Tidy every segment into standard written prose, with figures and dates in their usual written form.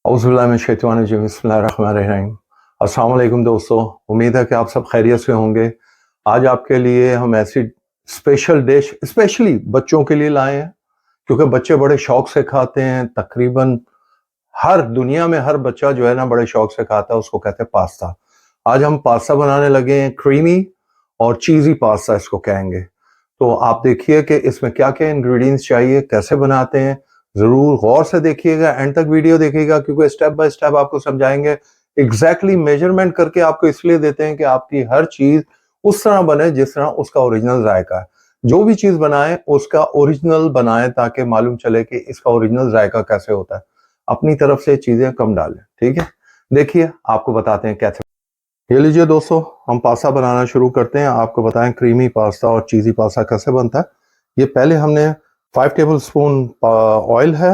औज़ुबिल्लाहिमिनश्शैतानिर्रजीम बिस्मिल्लाहिर्रहमानिर्रहीम। अस्सलाम वालेकुम दोस्तों, उम्मीद है कि आप सब खैरियत से होंगे। आज आपके लिए हम ऐसी स्पेशल डिश स्पेशली बच्चों के लिए लाए हैं, क्योंकि बच्चे बड़े शौक से खाते हैं। तकरीबन हर दुनिया में हर बच्चा जो है ना बड़े शौक से खाता है, उसको कहते हैं पास्ता। आज हम पास्ता बनाने लगे हैं, क्रीमी और चीज़ी पास्ता इसको कहेंगे। तो आप देखिए कि इसमें क्या-क्या इंग्रेडिएंट्स चाहिए, कैसे बनाते हैं। ज़रूर गौर से देखिएगा, एंड तक वीडियो देखिएगा, क्योंकि स्टेप बाय स्टेप आपको समझाएँगे। एग्ज़ैक्टली मेजरमेंट करके आपको इसलिए देते हैं कि आपकी हर चीज़ उस तरह बने जिस तरह उसका ओरिजिनल जायका है। जो भी चीज़ बनाएँ उसका ओरिजिनल बनाएँ, ताकि मालूम चले कि इसका ओरिजिनल जायका कैसे होता है। अपनी तरफ से चीज़ें कम डालें, ठीक है? देखिए, आपको बताते हैं कैसे। ये लीजिए दोस्तों, हम पास्ता बनाना शुरू करते हैं। आपको बताएं क्रीमी पास्ता और चीज़ी पास्ता कैसे बनता है। ये पहले हमने 5 टेबल स्पून ऑयल है,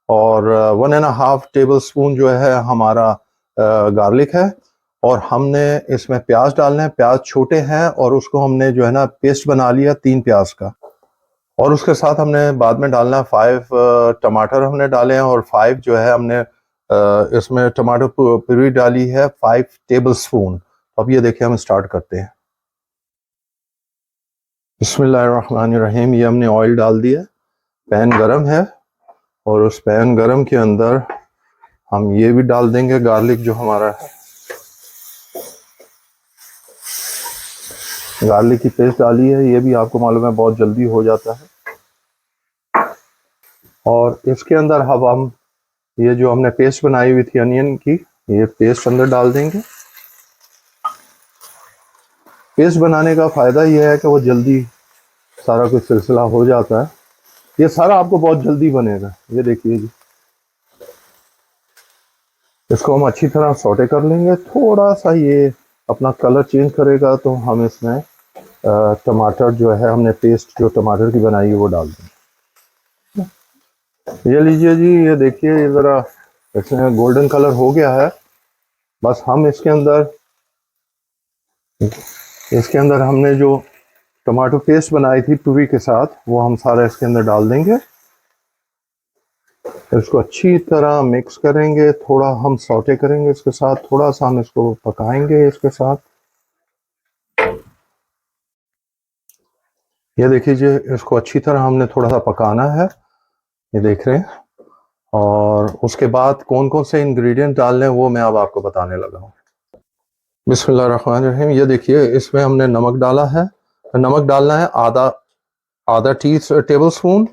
और 1.5 टेबल स्पून जो है हमारा गार्लिक है, और हमने इसमें प्याज डालना है। प्याज छोटे हैं और उसको हमने जो है ना पेस्ट बना लिया 3 प्याज का। और उसके साथ हमने बाद में डालना है 5 टमाटर हमने डाले हैं, और 5 जो है हमने इसमें टमाटर प्यूरी डाली है 5 टेबल स्पून। अब ये देखिए, हम स्टार्ट करते हैं। बिस्मिल्लाहिर्रहमानिर्रहीम। ये हमने ऑयल डाल दिया, पैन गरम है, और उस पैन गरम के अंदर हम ये भी डाल देंगे गार्लिक जो हमारा है। गार्लिक की पेस्ट डाली है, ये भी आपको मालूम है बहुत जल्दी हो जाता है। और इसके अंदर अब हम ये जो हमने पेस्ट बनाई हुई थी अनियन की, ये पेस्ट अंदर डाल देंगे। पेस्ट बनाने का फ़ायदा ये है कि वो जल्दी सारा कुछ सिलसिला हो जाता है। ये सारा आपको बहुत जल्दी बनेगा। ये देखिए जी, इसको हम अच्छी तरह सौटे कर लेंगे। थोड़ा सा ये अपना कलर चेंज करेगा तो हम इसमें टमाटर जो है हमने पेस्ट जो टमाटर की बनाई है वो डाल देंगे। ये लीजिए जी, ये देखिए, ये ज़रा इसमें गोल्डन कलर हो गया है। बस हम इसके अंदर हमने जो टमाटो पेस्ट बनाई थी प्यूरी के साथ, वो हम सारा इसके अंदर डाल देंगे। इसको अच्छी तरह मिक्स करेंगे, थोड़ा हम सौटे करेंगे इसके साथ, थोड़ा सा हम इसको पकाएंगे इसके साथ। ये देखिए, इसको अच्छी तरह हमने थोड़ा सा पकाना है, ये देख रहे हैं। और उसके बाद कौन कौन से इंग्रेडिएंट डालने हैं वो मैं अब आपको बताने लगा हूँ। बिस्मिल्लाहिर्रहमानिर्रहीम। ये देखिए, इसमें हमने नमक डाला है। नमक डालना है आधा आधा टेबल स्पून,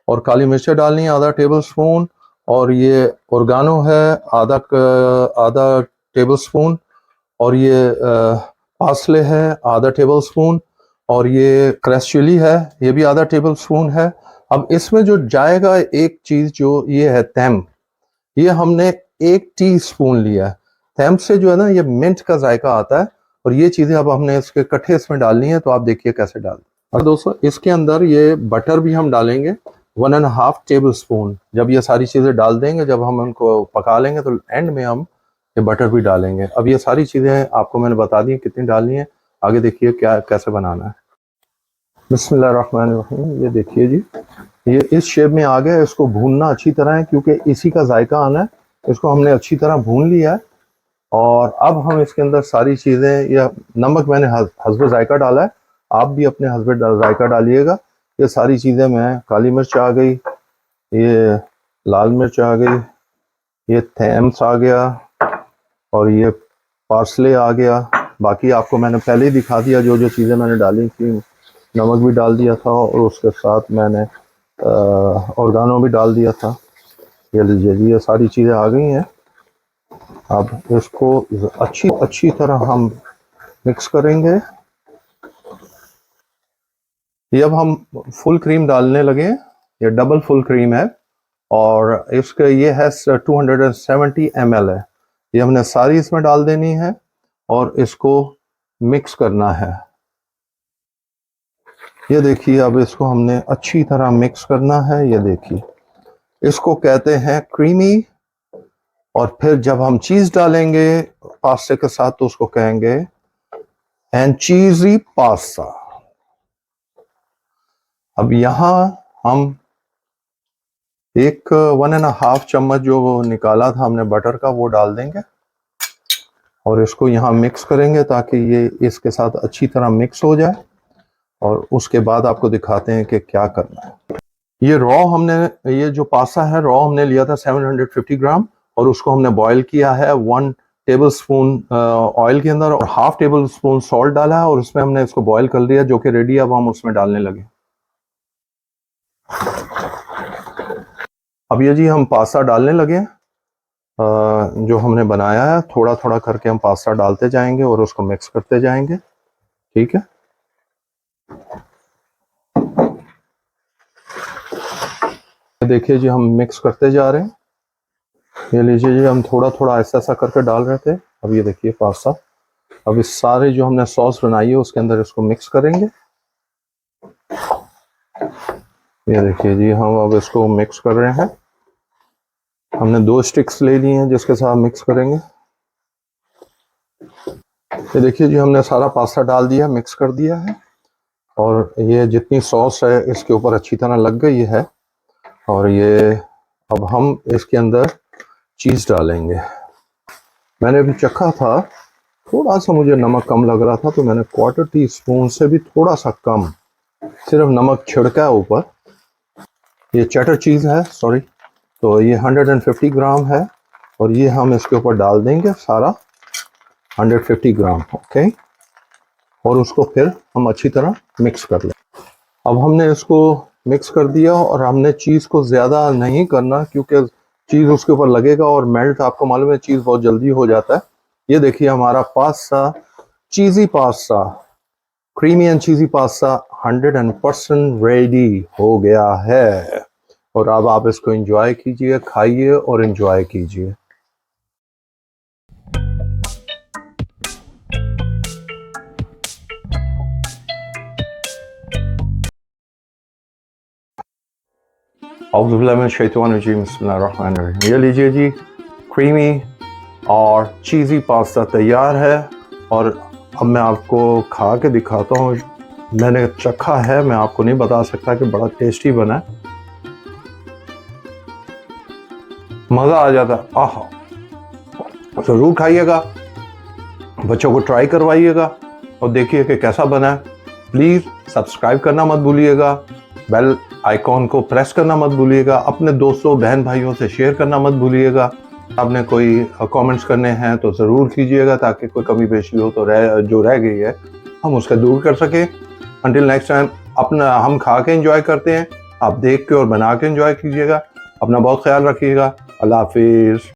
और काली मिर्चें डालनी है आधा टेबल स्पून, और ये ओरगानो है आधा टेबल स्पून, और ये पार्सले है आधा टेबल स्पून, और ये क्रश चिली है, ये भी आधा टेबल स्पून है। अब इसमें जो जाएगा एक चीज़ जो ये है तैम, ये हमने 1 टीस्पून लिया है। तैम से जो है ना ये मिंट का जायका आता है, और ये चीज़ें अब हमने इसके इकट्ठे इसमें डालनी है। तो आप देखिए कैसे डाल। और दोस्तों, इसके अंदर ये बटर भी हम डालेंगे 1.5 टेबल स्पून। जब ये सारी चीज़ें डाल देंगे, जब हम उनको पका लेंगे, तो एंड में हम ये बटर भी डालेंगे। अब ये सारी चीज़ें आपको मैंने बता दी कितनी डालनी है, आगे देखिए क्या कैसे बनाना है। बिस्मिल्लाहिर्रहमानिर्रहीम। ये देखिए जी, ये इस शेप में आ गया। इसको भूनना अच्छी तरह है, क्योंकि इसी का जायका आना है। इसको हमने अच्छी तरह भून लिया है, और अब हम इसके अंदर सारी चीज़ें, या नमक मैंने हस्ब जायका डाला है, आप भी अपने हस्ब जायका डालिएगा। ये सारी चीज़ें, मैं काली मिर्च आ गई, ये लाल मिर्च आ गई, ये थैम्स आ गया, और ये पार्सले आ गया। बाकी आपको मैंने पहले ही दिखा दिया जो जो चीज़ें मैंने डाली थी। नमक भी डाल दिया था, और उसके साथ मैंने ऑर्गानो भी डाल दिया था। ये लीजिए जी, ये सारी चीज़ें आ गई हैं। अब इसको अच्छी तरह हम मिक्स करेंगे। ये अब हम फुल क्रीम डालने लगे। ये डबल फुल क्रीम है, और इसका ये है 270 ml है। ये हमने सारी इसमें डाल देनी है, और इसको मिक्स करना है। ये देखिए, अब इसको हमने अच्छी तरह मिक्स करना है। ये देखिए, इसको कहते हैं क्रीमी। और फिर जब हम चीज़ डालेंगे पास्ते के साथ, तो उसको कहेंगे एंड चीज़ी पास्ता। अब यहाँ हम एक 1.5 चम्मच जो निकाला था हमने बटर का वो डाल देंगे और इसको यहाँ मिक्स करेंगे ताकि ये इसके साथ अच्छी तरह मिक्स हो जाए। और उसके बाद आपको दिखाते हैं कि क्या करना है। ये ये जो पास्ता है रॉ हमने लिया था 750 ग्राम और उसको हमने बॉईल किया है 1 टेबल स्पून ऑयल के अंदर और हाफ टेबल स्पून सॉल्ट डाला है और उसमें हमने इसको बॉईल कर लिया जो कि रेडी। अब हम उसमें डालने लगे। अब ये जी हम पास्ता डालने लगे हैं जो हमने बनाया है। थोड़ा थोड़ा करके हम पास्ता डालते जाएंगे और उसको मिक्स करते जाएंगे। ठीक है, देखिए जी हम मिक्स करते जा रहे हैं। ये लीजिए जी हम थोड़ा थोड़ा ऐसा ऐसा करके डाल रहे थे। अब ये देखिए पास्ता। अब इस सारे जो हमने सॉस बनाई है उसके अंदर इसको मिक्स करेंगे। ये देखिए जी हम अब इसको मिक्स कर रहे हैं। हमने 2 स्टिक्स ले ली हैं जिसके साथ मिक्स करेंगे। ये देखिए जी हमने सारा पास्ता डाल दिया, मिक्स कर दिया है और ये जितनी सॉस है इसके ऊपर अच्छी तरह लग गई है। और ये अब हम इसके अंदर चीज़ डालेंगे। मैंने अभी चखा था, थोड़ा सा मुझे नमक कम लग रहा था तो मैंने 1/4 टीस्पून से भी थोड़ा सा कम सिर्फ नमक छिड़का है ऊपर। ये चटर चीज़ है, सॉरी। तो ये 150 ग्राम है और ये हम इसके ऊपर डाल देंगे सारा 150 ग्राम। ओके, और उसको फिर हम अच्छी तरह मिक्स कर लें। अब हमने इसको मिक्स कर दिया और हमने चीज़ को ज़्यादा नहीं करना क्योंकि चीज़ उसके ऊपर लगेगा और मेल्ट, आपको मालूम है चीज़ बहुत जल्दी हो जाता है। ये देखिए हमारा pasta, cheesy pasta, creamy and cheesy pasta 100% ready हो गया है। और अब आप इसको एंजॉय कीजिए, खाइए और एंजॉय कीजिए। ये लीजिए जी क्रीमी और चीज़ी पास्ता तैयार है और अब मैं आपको खा के दिखाता हूँ। मैंने चखा है, मैं आपको नहीं बता सकता कि बड़ा टेस्टी बना है। मज़ा आ जाता है। आहा, ज़रूर खाइएगा, बच्चों को ट्राई करवाइएगा और देखिए कि कैसा बना है। प्लीज़ सब्सक्राइब करना मत भूलिएगा, बेल आइकॉन को प्रेस करना मत भूलिएगा, अपने दोस्तों बहन भाइयों से शेयर करना मत भूलिएगा। आपने कोई कमेंट्स करने हैं तो ज़रूर कीजिएगा ताकि कोई कमी पेशी हो तो जो रह गई है हम उसका दूर कर सकें। अंटिल नेक्स्ट टाइम, अपना हम खा के एंजॉय करते हैं, आप देख के और बना के एंजॉय कीजिएगा। अपना बहुत ख्याल रखिएगा। अल्लाह हाफिज़।